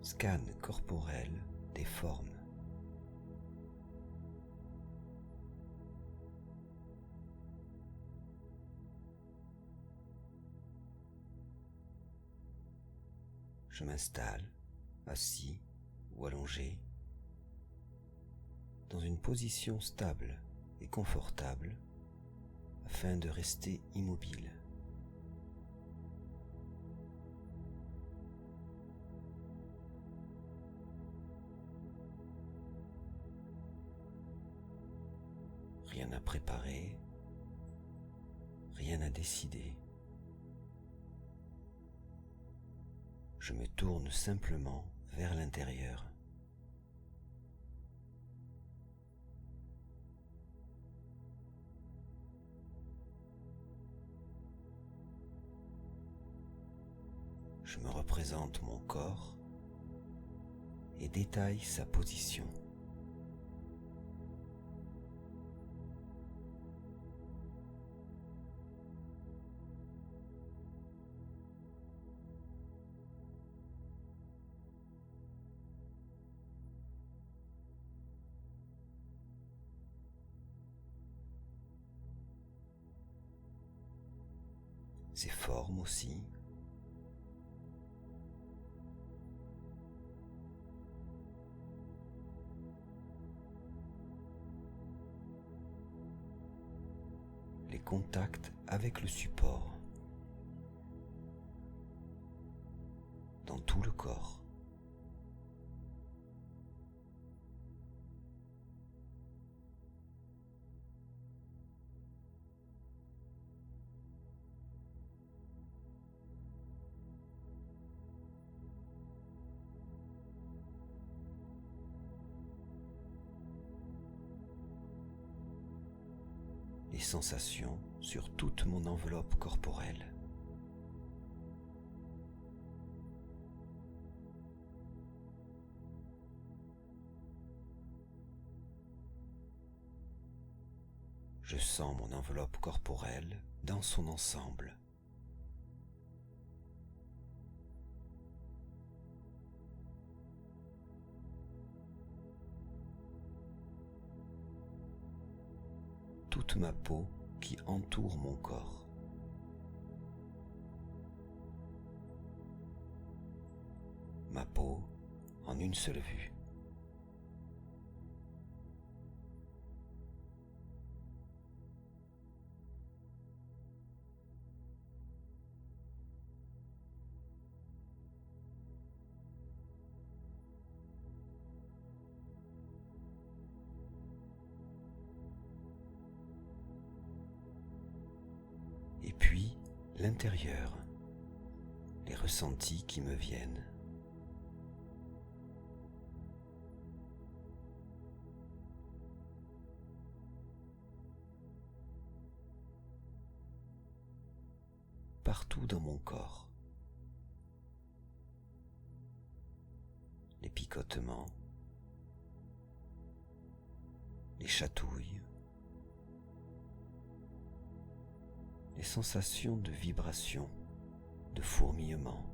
Scan corporel des formes. Je m'installe, assis ou allongé, dans une position stable et confortable afin de rester immobile. Rien à préparer, rien à décider. Je me tourne simplement vers l'intérieur. Je me représente mon corps et détaille sa position. Ses formes aussi. Les contacts avec le support dans tout le corps. Les sensations sur toute mon enveloppe corporelle. Je sens mon enveloppe corporelle dans son ensemble. Toute ma peau qui entoure mon corps. Ma peau en une seule vue. Et puis l'intérieur, les ressentis qui me viennent. Partout dans mon corps. Les picotements, les chatouilles, les sensations de vibration, de fourmillement.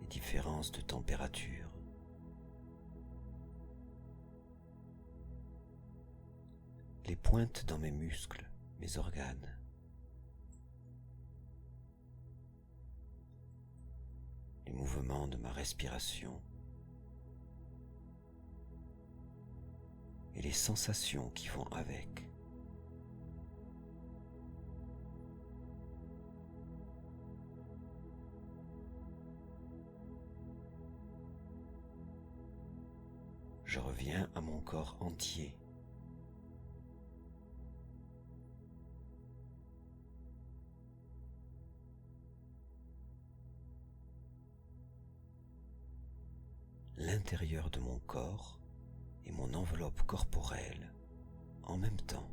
Les différences de température. Les pointes dans mes muscles, mes organes. Les mouvements de ma respiration. Et les sensations qui vont avec. Je reviens à mon corps entier. L'intérieur de mon corps et mon enveloppe corporelle en même temps.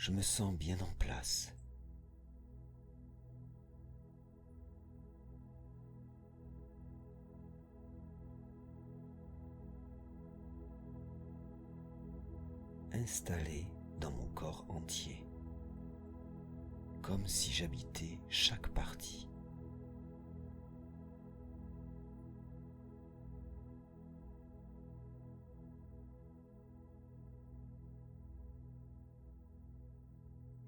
je me sens bien en place. Installé dans mon corps entier, comme si j'habitais chaque partie.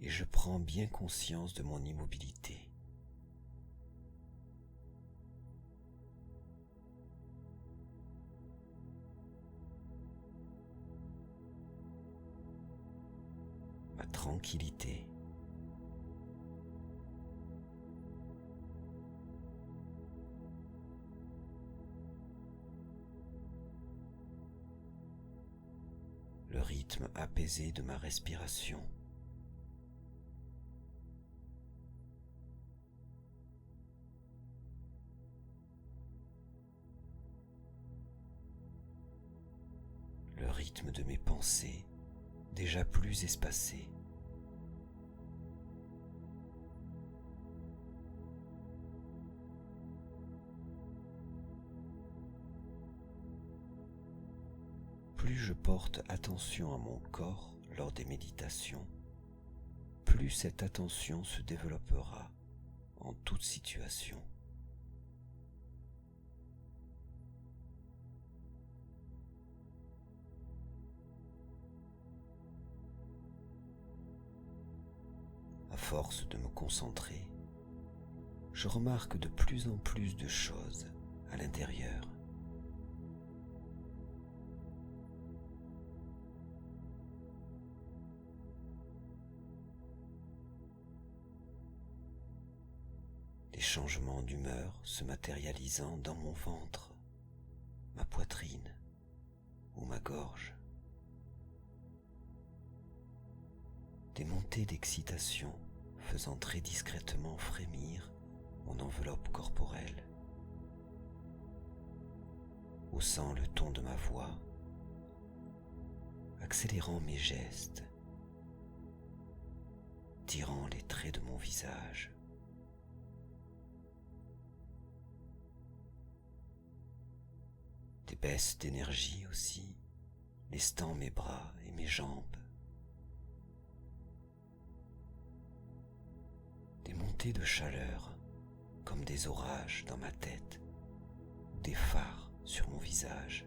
Et je prends bien conscience de mon immobilité. Ma tranquillité. Le rythme apaisé de ma respiration. Le rythme de mes pensées, déjà plus espacées. Plus je porte attention à mon corps lors des méditations, plus cette attention se développera en toute situation. À force de me concentrer, je remarque de plus en plus de choses à l'intérieur. Les changements d'humeur se matérialisant dans mon ventre, ma poitrine ou ma gorge. Des montées d'excitation faisant très discrètement frémir mon enveloppe corporelle, haussant le ton de ma voix, accélérant mes gestes, tirant les traits de mon visage. Des baisses d'énergie aussi, lestant mes bras et mes jambes. Des montées de chaleur, comme des orages dans ma tête, des phares sur mon visage.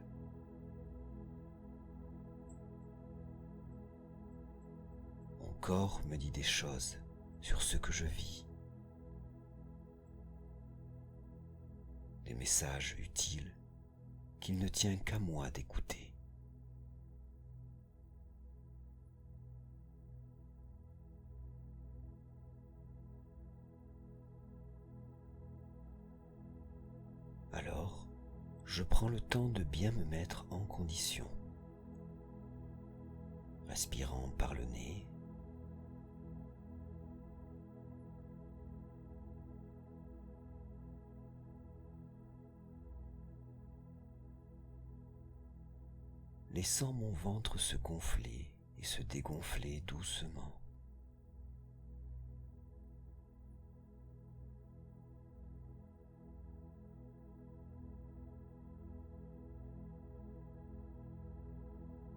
Mon corps me dit des choses sur ce que je vis. Des messages utiles qu'il ne tient qu'à moi d'écouter. Alors, je prends le temps de bien me mettre en condition, respirant par le nez, laissant mon ventre se gonfler et se dégonfler doucement.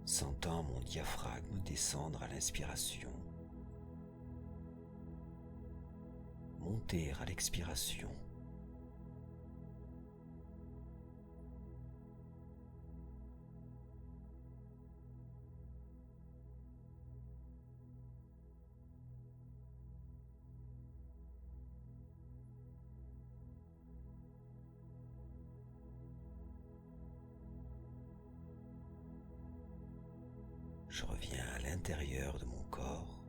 Sentant mon diaphragme descendre à l'inspiration, monter à l'expiration. Je reviens à l'intérieur de mon corps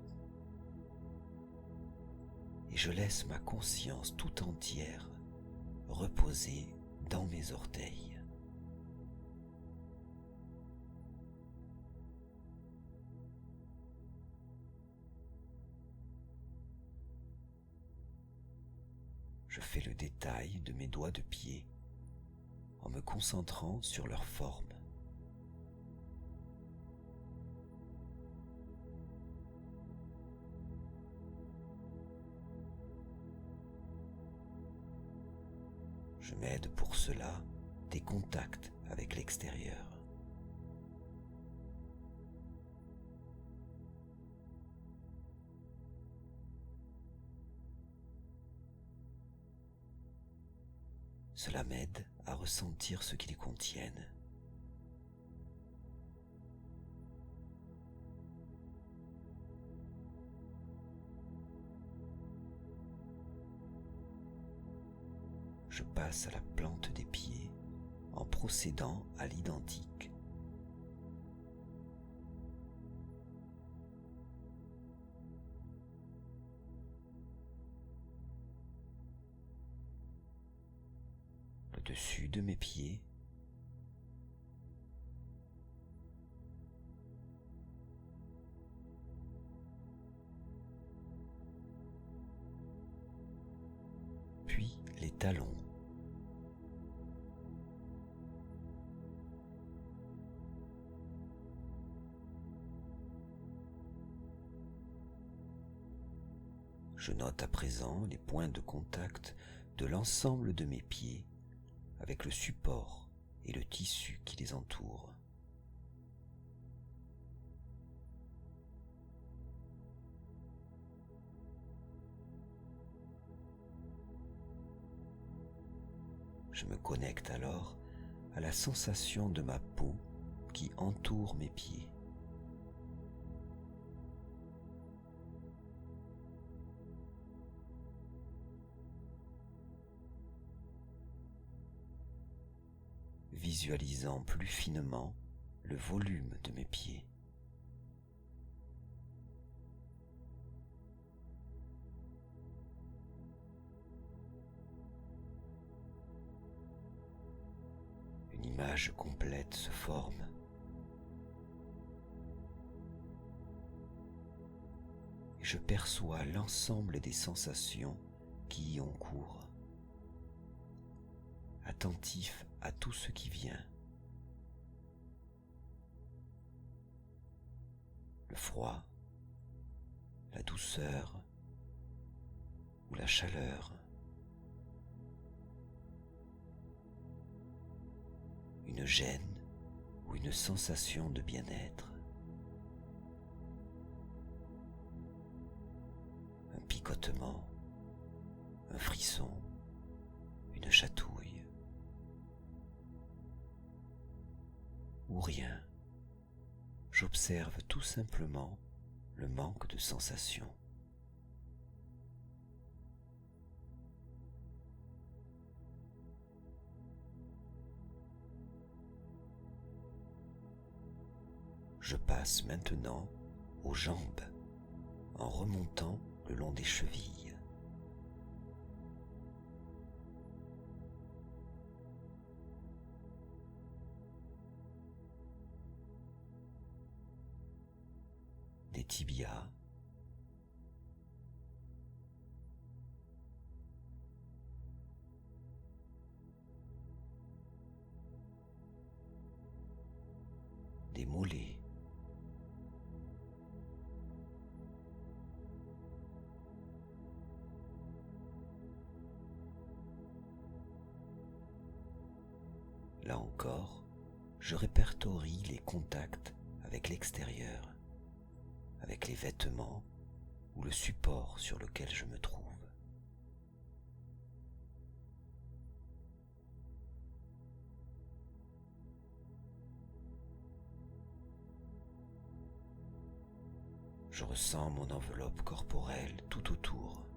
et je laisse ma conscience tout entière reposer dans mes orteils. Je fais le détail de mes doigts de pied en me concentrant sur leur forme. Je m'aide pour cela des contacts avec l'extérieur. Cela m'aide à ressentir ce qu'ils contiennent. Je passe à la plante des pieds en procédant à l'identique. Le dessus de mes pieds, puis les talons. Je note à présent les points de contact de l'ensemble de mes pieds avec le support et le tissu qui les entoure. Je me connecte alors à la sensation de ma peau qui entoure mes pieds. Visualisant plus finement le volume de mes pieds. Une image complète se forme. Et je perçois l'ensemble des sensations qui y ont cours, attentif à tout ce qui vient. Le froid, la douceur ou la chaleur. Une gêne ou une sensation de bien-être. Un picotement, un frisson, une chatouille. Ou rien. J'observe tout simplement le manque de sensation. Je passe maintenant aux jambes en remontant le long des chevilles. Des tibias, des mollets, là encore, je répertorie les contacts avec l'extérieur, avec les vêtements ou le support sur lequel je me trouve. Je ressens mon enveloppe corporelle tout autour.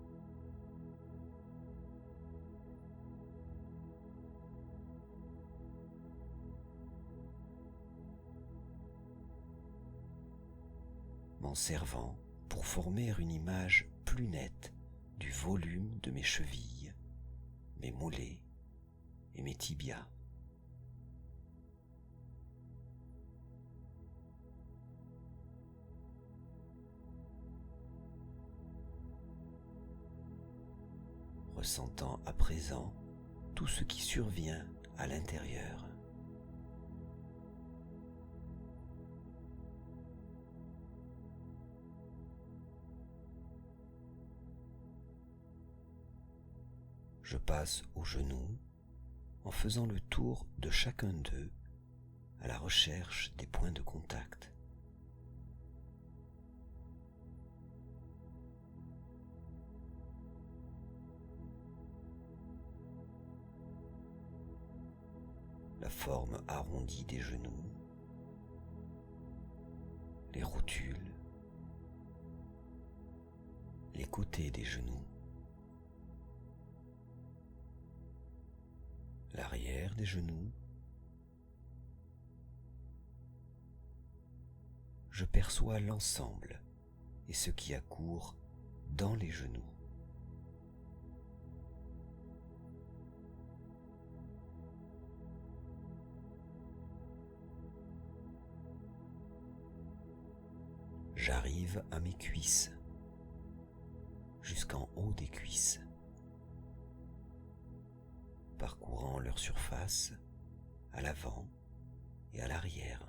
M'en servant pour former une image plus nette du volume de mes chevilles, mes mollets et mes tibias. Ressentant à présent tout ce qui survient à l'intérieur. Je passe aux genoux en faisant le tour de chacun d'eux à la recherche des points de contact. La forme arrondie des genoux, les rotules, les côtés des genoux, l'arrière des genoux. Je perçois l'ensemble et ce qui accourt dans les genoux. J'arrive à mes cuisses, jusqu'en haut des cuisses, parcourant leur surface à l'avant et à l'arrière.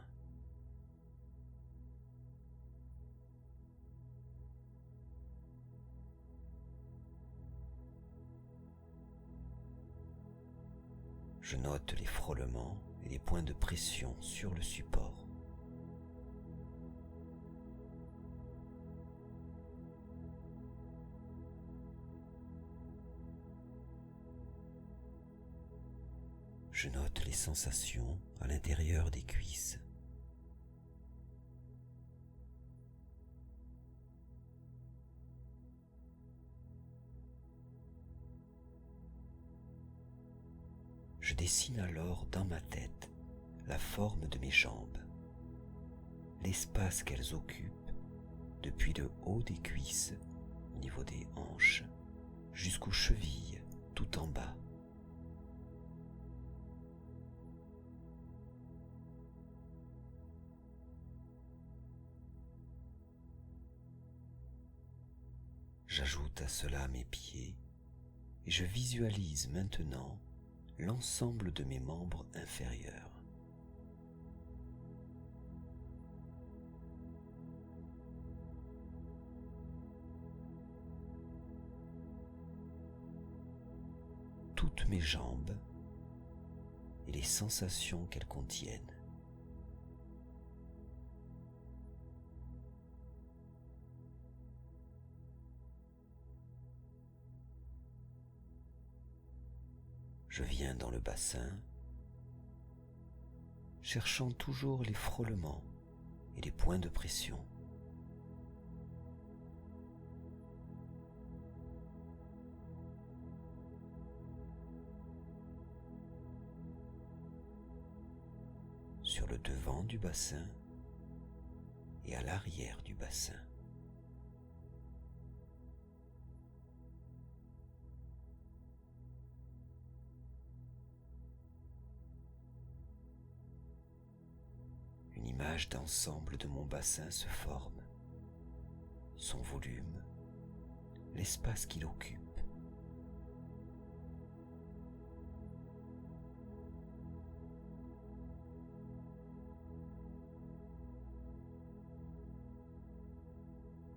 Je note les frôlements et les points de pression sur le support. Je note les sensations à l'intérieur des cuisses. Je dessine alors dans ma tête la forme de mes jambes, l'espace qu'elles occupent depuis le haut des cuisses, au niveau des hanches, jusqu'aux chevilles, tout en bas. J'ajoute à cela mes pieds et je visualise maintenant l'ensemble de mes membres inférieurs. Toutes mes jambes et les sensations qu'elles contiennent. Je viens dans le bassin, cherchant toujours les frôlements et les points de pression. Sur le devant du bassin et à l'arrière du bassin. Une image d'ensemble de mon bassin se forme, son volume, l'espace qu'il occupe.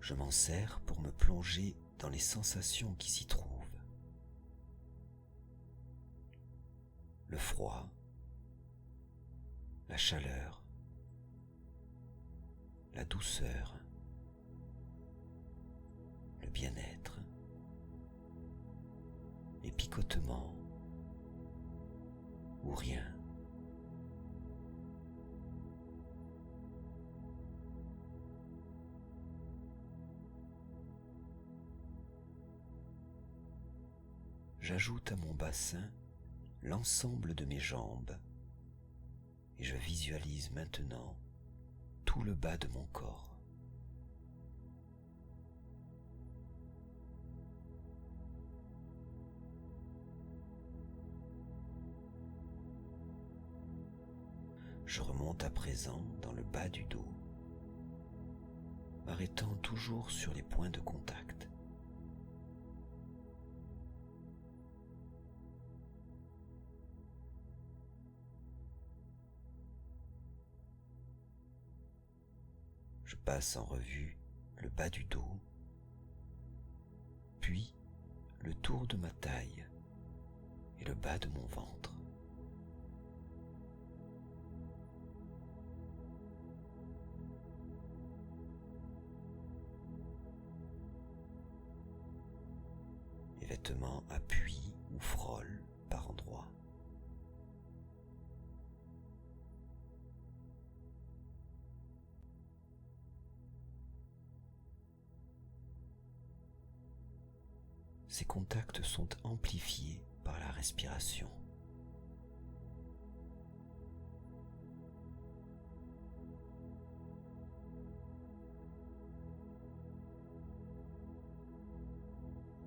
Je m'en sers pour me plonger dans les sensations qui s'y trouvent. Le froid, la chaleur, la douceur, le bien-être, les picotements ou rien. J'ajoute à mon bassin l'ensemble de mes jambes et je visualise maintenant tout le bas de mon corps. Je remonte à présent dans le bas du dos, m'arrêtant toujours sur les points de contact. Je passe en revue le bas du dos, puis le tour de ma taille et le bas de mon ventre. vêtements appuient ou frôlent par endroits. Ces contacts sont amplifiés par la respiration.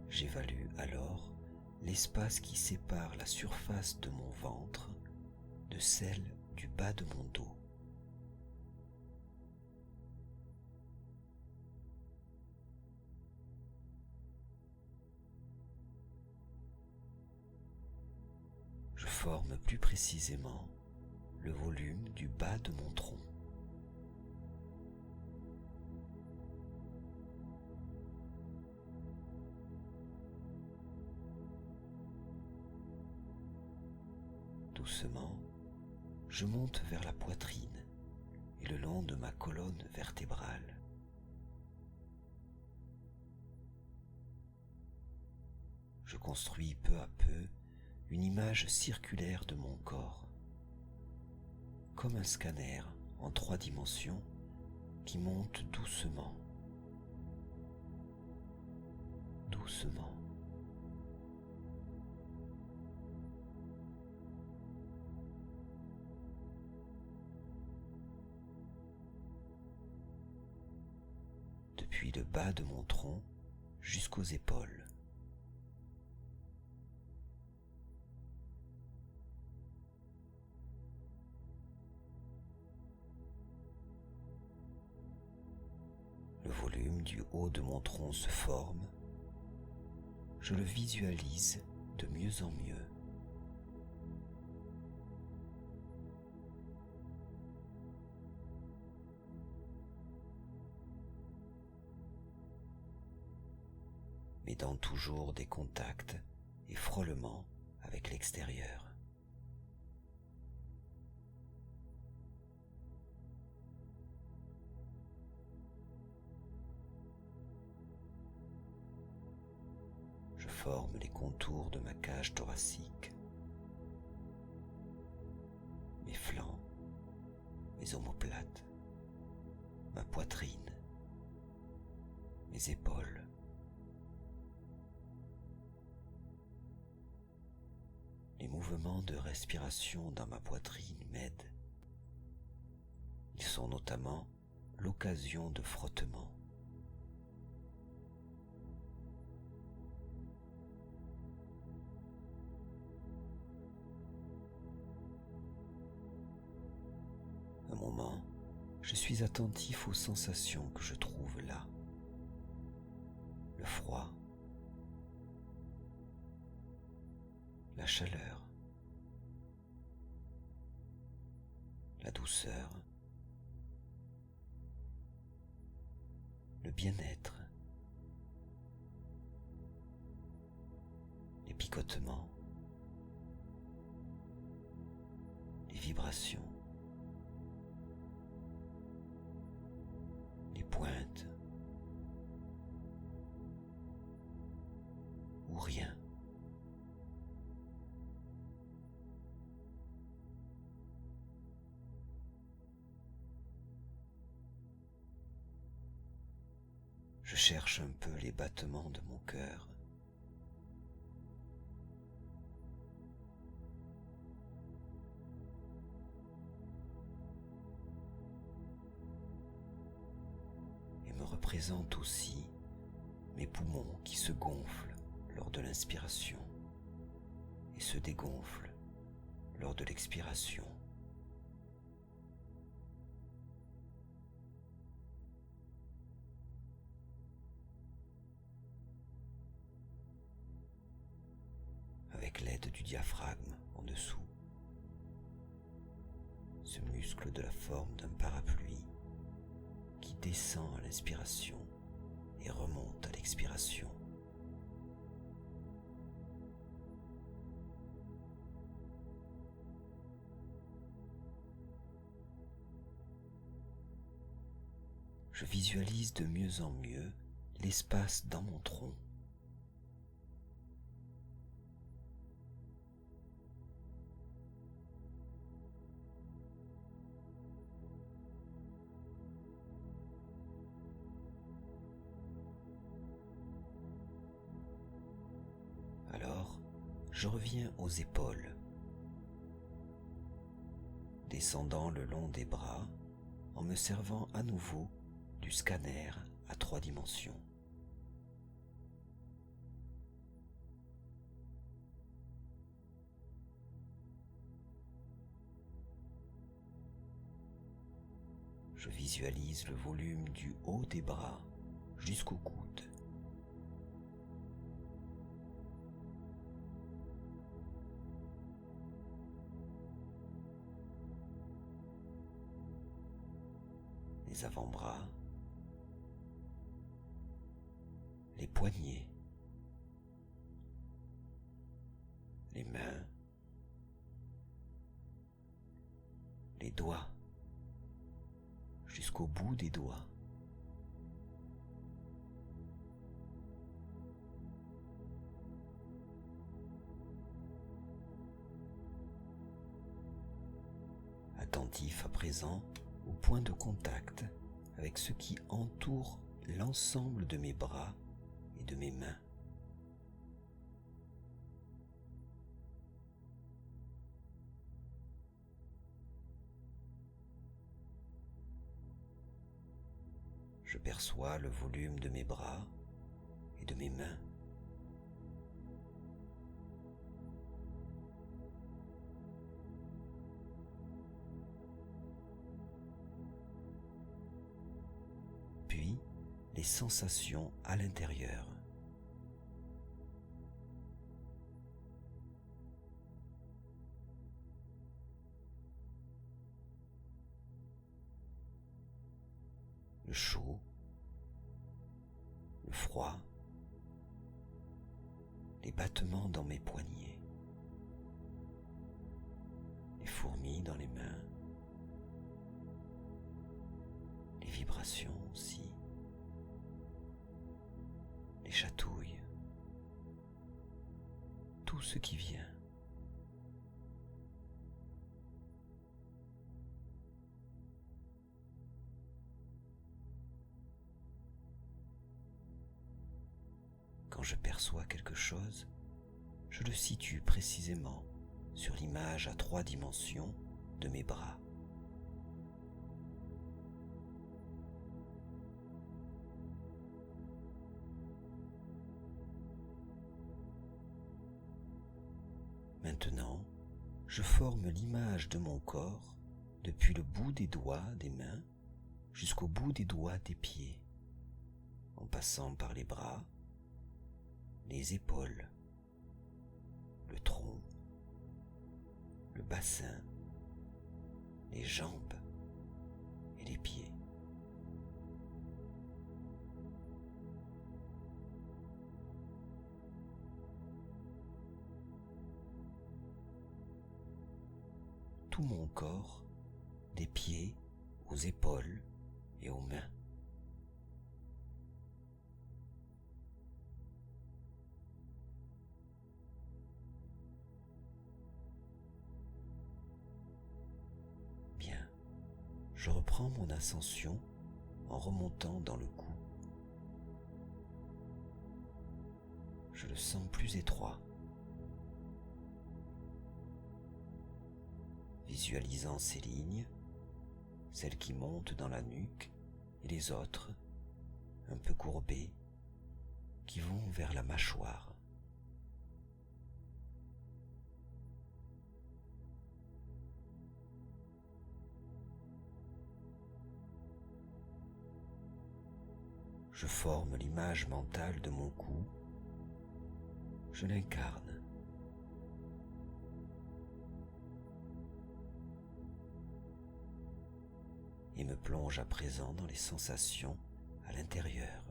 J'évalue alors l'espace qui sépare la surface de mon ventre de celle du bas de mon dos. Je forme plus précisément le volume du bas de mon tronc. Doucement, je monte vers la poitrine et le long de ma colonne vertébrale. Je construis peu à peu une image circulaire de mon corps, comme un scanner en 3 dimensions qui monte doucement, doucement. Depuis le bas de mon tronc jusqu'aux épaules. Le volume du haut de mon tronc se forme. Je le visualise de mieux en mieux. Mais dans toujours des contacts et frôlements avec l'extérieur. Je forme les contours de ma cage thoracique, mes flancs, mes omoplates, ma poitrine, mes épaules. Les mouvements de respiration dans ma poitrine m'aident. Ils sont notamment l'occasion de frottements. Un moment, je suis attentif aux sensations que je trouve là. Le froid, la chaleur, la douceur, le bien-être, les picotements, les vibrations, les pointes ou rien. Je cherche un peu les battements de mon cœur. Et me représente aussi mes poumons qui se gonflent lors de l'inspiration et se dégonflent lors de l'expiration. Avec l'aide du diaphragme en dessous, ce muscle de la forme d'un parapluie qui descend à l'inspiration et remonte à l'expiration. Je visualise de mieux en mieux l'espace dans mon tronc, je reviens aux épaules, descendant le long des bras en me servant à nouveau du scanner à 3 dimensions. Je visualise le volume du haut des bras jusqu'au coude. Les avant-bras, les poignets, les mains, les doigts, jusqu'au bout des doigts. Attentif à présent au point de contact avec ce qui entoure l'ensemble de mes bras et de mes mains. Je perçois le volume de mes bras et de mes mains. Puis, les sensations à l'intérieur. Le chaud, le froid, les battements dans mes poignets, les fourmis dans les mains, les vibrations aussi, les chatouilles, tout ce qui vient. Quand je perçois quelque chose, je le situe précisément sur l'image à 3 dimensions de mes bras. Maintenant, je forme l'image de mon corps depuis le bout des doigts des mains jusqu'au bout des doigts des pieds, en passant par les bras, les épaules, le tronc, le bassin, les jambes et les pieds. Tout mon corps, des pieds aux épaules et aux mains. Bien, je reprends mon ascension en remontant dans le cou. Je le sens plus étroit. Visualisant ces lignes, celles qui montent dans la nuque et les autres, un peu courbées, qui vont vers la mâchoire. Je forme l'image mentale de mon cou, je l'incarne. Et me plonge à présent dans les sensations à l'intérieur.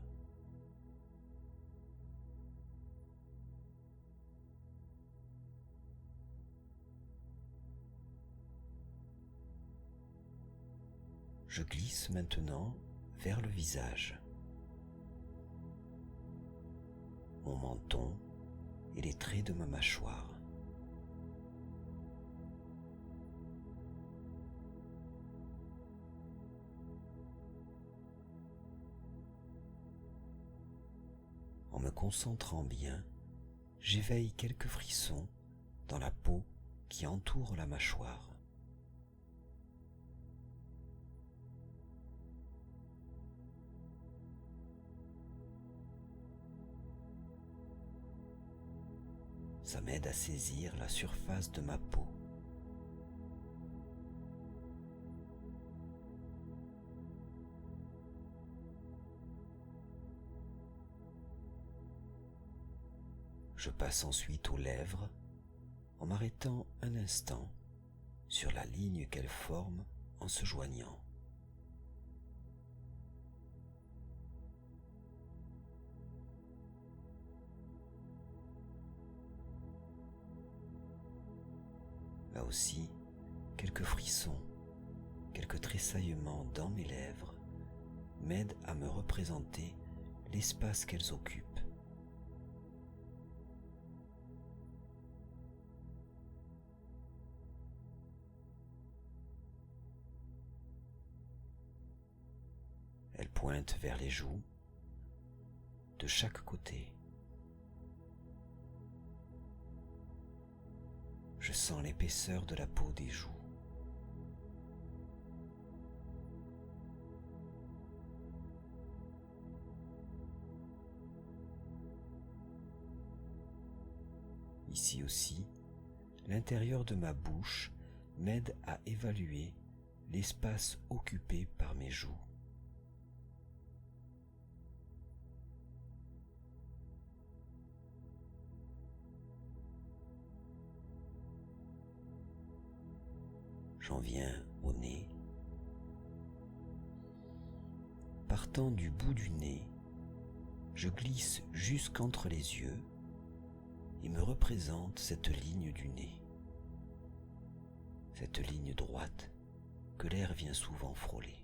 Je glisse maintenant vers le visage, mon menton et les traits de ma mâchoire. En me concentrant bien, j'éveille quelques frissons dans la peau qui entoure la mâchoire. Ça m'aide à saisir la surface de ma peau. Je passe ensuite aux lèvres en m'arrêtant un instant sur la ligne qu'elles forment en se joignant. Là aussi, quelques frissons, quelques tressaillements dans mes lèvres m'aident à me représenter l'espace qu'elles occupent. Elles pointent vers les joues, de chaque côté. Je sens l'épaisseur de la peau des joues. Ici aussi, l'intérieur de ma bouche m'aide à évaluer l'espace occupé par mes joues. J'en viens au nez. Partant du bout du nez, je glisse jusqu'entre les yeux et me représente cette ligne du nez, cette ligne droite que l'air vient souvent frôler.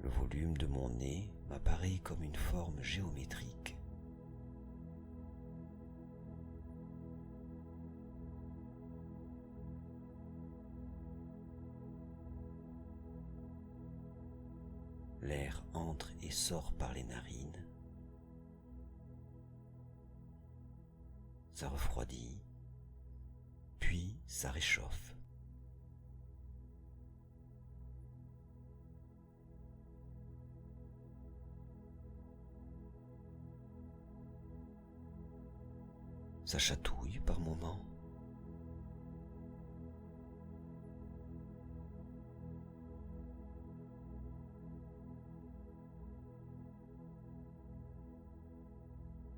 Le volume de mon nez m'apparaît comme une forme géométrique. L'air entre et sort par les narines. Ça refroidit, puis ça réchauffe. Ça chatouille par moments.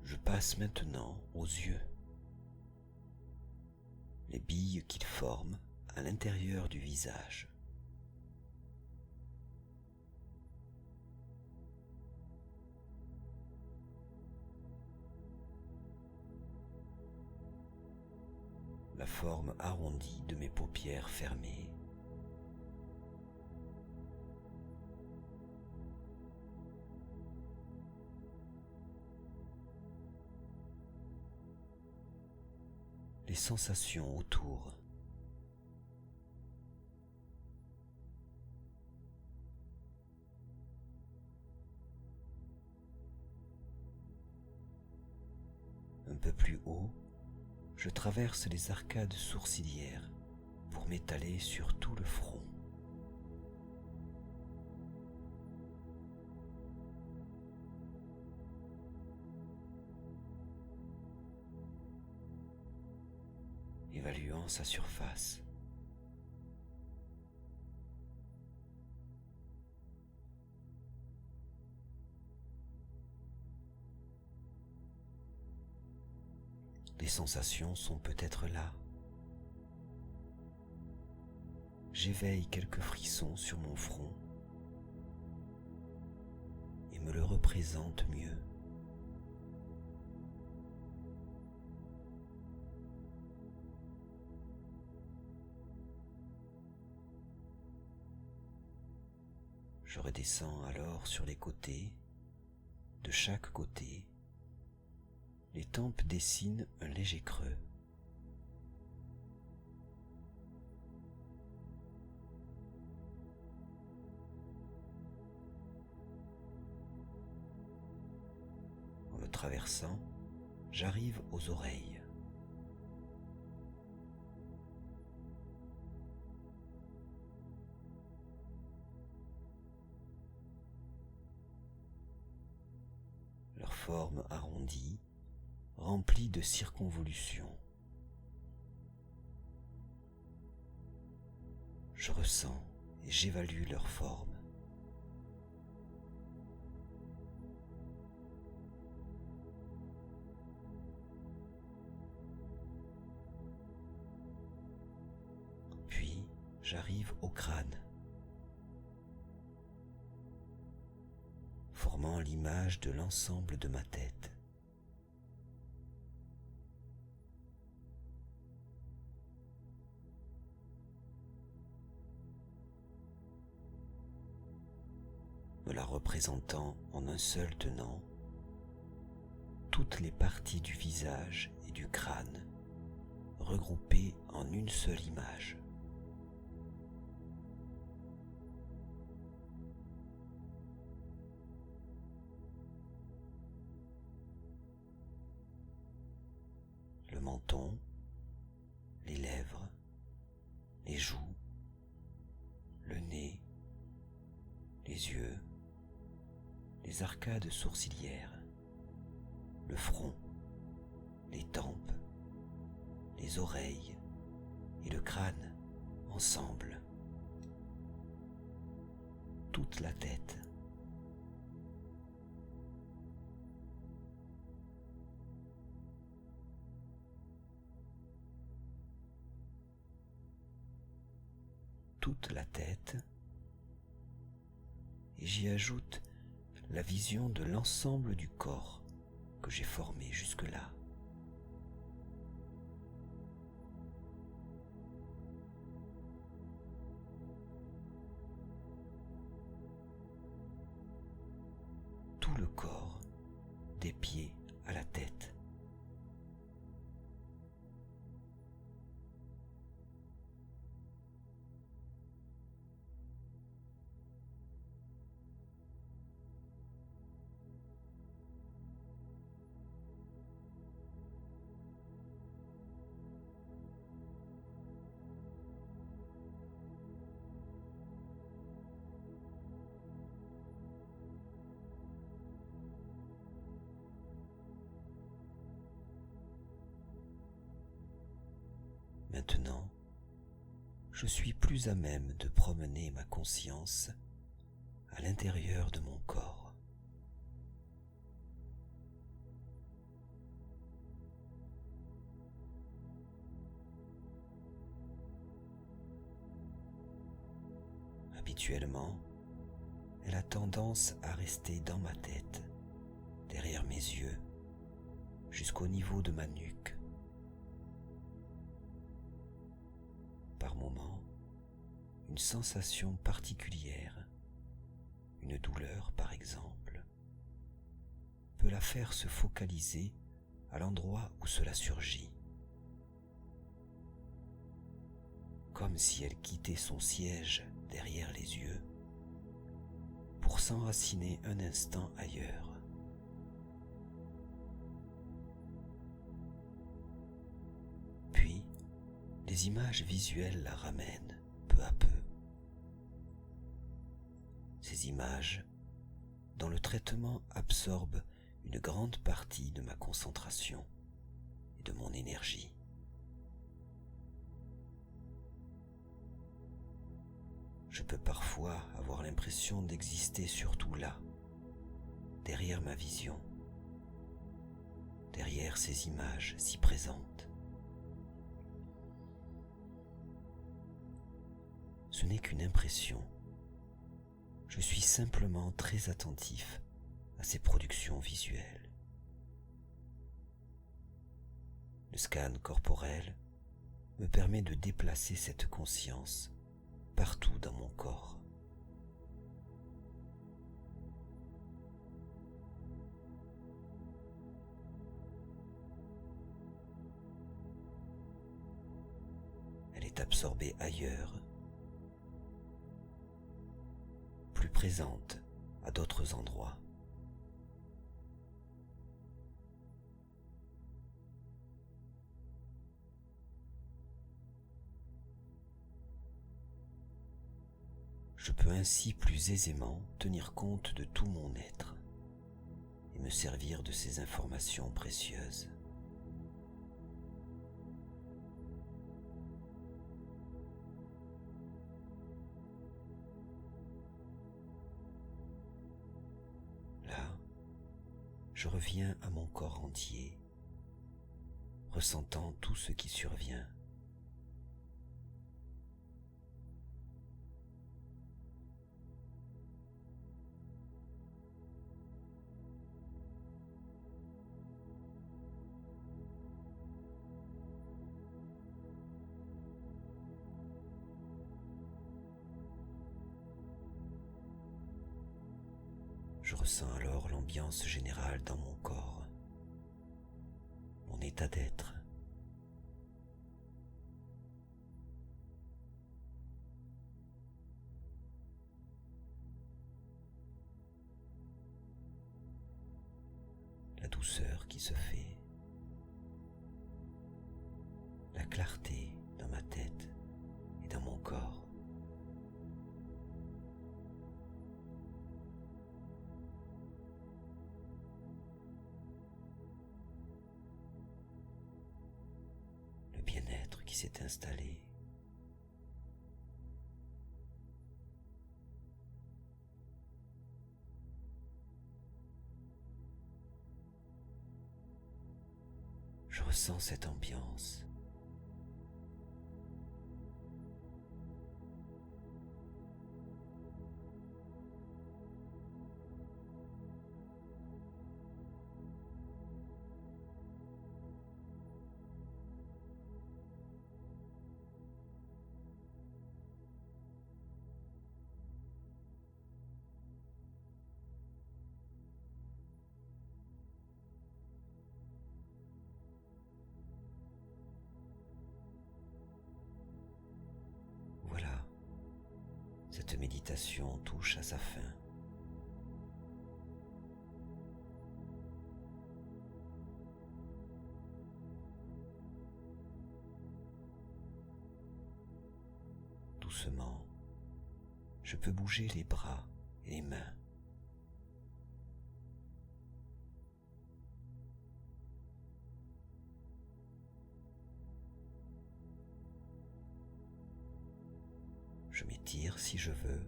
Je passe maintenant aux yeux. Les billes qu'ils forment à l'intérieur du visage. La forme arrondie de mes paupières fermées. Les sensations autour. Un peu plus haut, je traverse les arcades sourcilières pour m'étaler sur tout le front. Évaluant sa surface. Les sensations sont peut-être là. J'éveille quelques frissons sur mon front et me le représente mieux. Je redescends alors sur les côtés, de chaque côté. Les tempes dessinent un léger creux. traversant, j'arrive aux oreilles. Leur forme arrondie, remplie de circonvolutions. Je ressens et j'évalue leur forme. Puis j'arrive au crâne, formant l'image de l'ensemble de ma tête. Me la représentant en un seul tenant, toutes les parties du visage et du crâne regroupées en une seule image. Le menton, les lèvres, les joues, le nez, les yeux, les arcades sourcilières, le front, les tempes, les oreilles et le crâne ensemble. Toute la tête. Toute la tête, et j'y ajoute la vision de l'ensemble du corps que j'ai formé jusque-là. Tout le corps, des pieds à la tête. Maintenant, je suis plus à même de promener ma conscience à l'intérieur de mon corps. Habituellement, elle a tendance à rester dans ma tête, derrière mes yeux, jusqu'au niveau de ma nuque. Par moments, une sensation particulière, une douleur par exemple, peut la faire se focaliser à l'endroit où cela surgit, comme si elle quittait son siège derrière les yeux pour s'enraciner un instant ailleurs. Puis, les images visuelles la ramènent peu à peu. Ces images, dont le traitement absorbe une grande partie de ma concentration et de mon énergie. Je peux parfois avoir l'impression d'exister surtout là, derrière ma vision, derrière ces images si présentes. Ce n'est qu'une impression. Je suis simplement très attentif à ces productions visuelles. Le scan corporel me permet de déplacer cette conscience partout dans mon corps. Elle est absorbée ailleurs, plus présente à d'autres endroits. Je peux ainsi plus aisément tenir compte de tout mon être et me servir de ces informations précieuses. Là, je reviens à mon corps entier, ressentant tout ce qui survient. Je ressens alors l'ambiance générale dans mon corps, mon état d'être. La douceur qui se fait, la clarté dans ma tête et dans mon corps. Le bien-être qui s'est installé. Je ressens cette ambiance. Voilà, cette méditation touche à sa fin. Doucement, je peux bouger les bras et les mains. Je m'étire si je veux.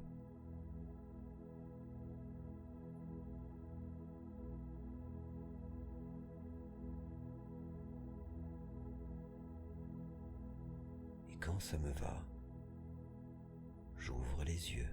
Et quand ça me va, j'ouvre les yeux.